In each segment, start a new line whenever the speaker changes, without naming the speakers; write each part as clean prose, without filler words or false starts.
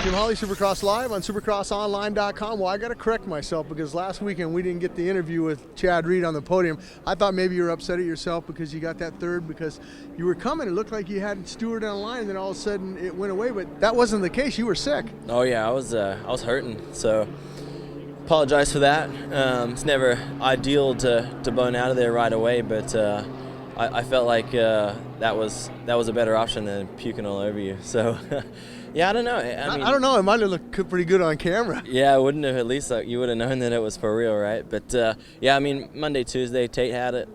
Team Holley Supercross Live on supercrossonline.com. Well, I got to correct myself because last weekend we didn't get the interview with Chad Reed on the podium. I thought maybe you were upset at yourself because you got that third because you were coming. It looked like you had Stewart on the line, and then all of a sudden it went away. But that wasn't the case. You were sick.
Oh yeah, I was hurting. So apologize for that. It's never ideal to bone out of there right away, but I felt like that was a better option than puking all over you. So. Yeah, I don't know.
I don't know. It might have looked pretty good on camera.
Yeah, I wouldn't have. At least you would have known that it was for real, right? But yeah, I mean, Monday, Tuesday, Tate had it.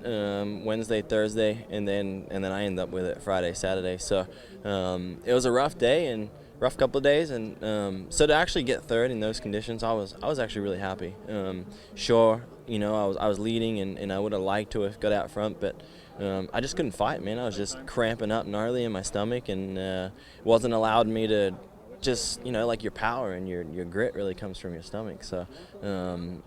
Wednesday, Thursday, and then I ended up with it Friday, Saturday. So it was a rough day and rough couple of days, and so to actually get third in those conditions, I was actually really happy. Sure, you know, I was leading, and I would have liked to have got out front, but. I just couldn't fight, man. I was just cramping up gnarly in my stomach, and wasn't allowed me to just, you know, like your power and your grit really comes from your stomach. So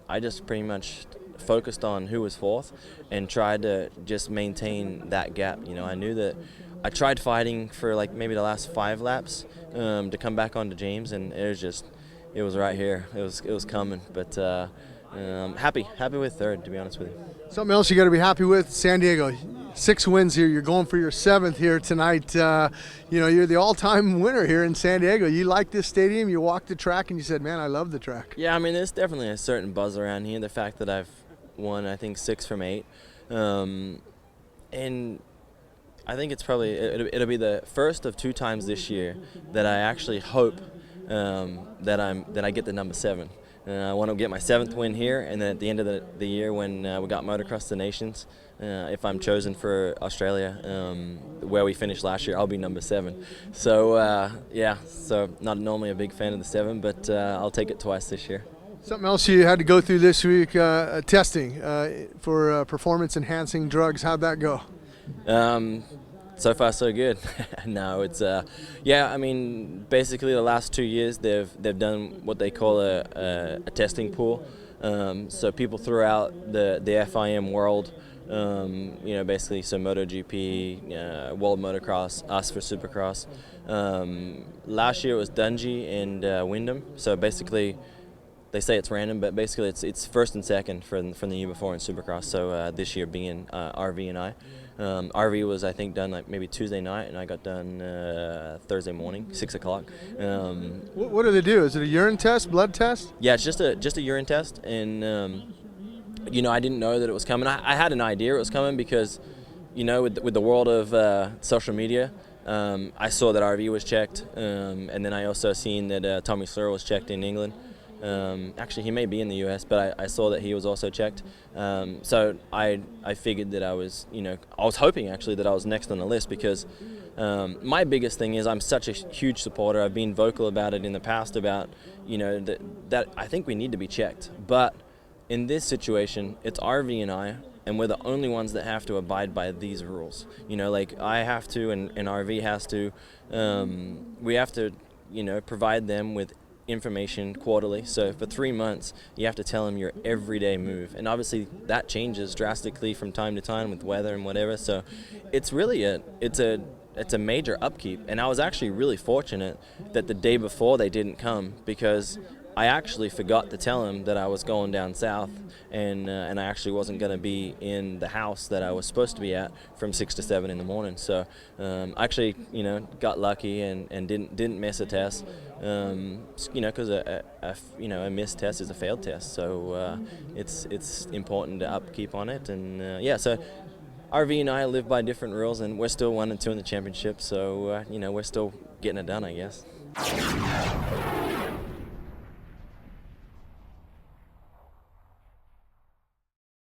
I just pretty much focused on who was fourth and tried to just maintain that gap. You know, I knew that I tried fighting for like maybe the last 5 laps to come back onto James, and it was right here. It was coming, but happy with third, to be honest with you.
Something else you got to be happy with, San Diego. 6 wins here. You're going for your 7th here tonight. You know, you're the all-time winner here in San Diego. You like this stadium. You walked the track, and you said, man, I love the track.
Yeah, I mean, there's definitely a certain buzz around here. The fact that I've won, I think, 6 from 8. And I think it's probably, it'll be the first of 2 times this year that I actually hope that I get the number 7. I want to get my 7th win here, and then at the end of the year when we got Motocross the Nations, if I'm chosen for Australia, where we finished last year, I'll be number 7. So yeah, so not normally a big fan of the 7, but I'll take it twice this year.
Something else you had to go through this week, testing for performance-enhancing drugs. How'd that go?
So far, so good. No, it's yeah. I mean, basically, the last 2 years they've done what they call a testing pool. So people throughout the FIM world, you know, basically, so MotoGP, World Motocross, us for Supercross. Last year it was Dungey and Wyndham. So basically, they say it's random, but basically it's first and second from the year before in Supercross. So this year being RV and I. RV was, I think, done like maybe Tuesday night, and I got done Thursday morning, 6 o'clock.
What do they do? Is it a urine test, blood test?
Yeah, it's just a urine test, and you know, I didn't know that it was coming. I had an idea it was coming because, you know, with the world of social media, I saw that RV was checked, and then I also seen that Tommy Slur was checked in England. Actually, he may be in the U.S., but I saw that he was also checked. So I figured that I was hoping actually that I was next on the list because my biggest thing is I'm such a huge supporter. I've been vocal about it in the past about, you know, that I think we need to be checked. But in this situation, it's RV and I, and we're the only ones that have to abide by these rules. You know, like I have to, and RV has to. We have to, you know, provide them with information quarterly. So for 3 months you have to tell them your everyday move, and obviously that changes drastically from time to time with weather and whatever. So it's really it's a major upkeep, and I was actually really fortunate that the day before they didn't come because I actually forgot to tell them that I was going down south, and I actually wasn't going to be in the house that I was supposed to be at from 6 to 7 in the morning. So I actually, you know, got lucky and didn't miss a test. You know, because a missed test is a failed test. So it's important to upkeep on it, and yeah. So RV and I live by different rules, and we're still 1 and 2 in the championship. So you know, we're still getting it done, I guess.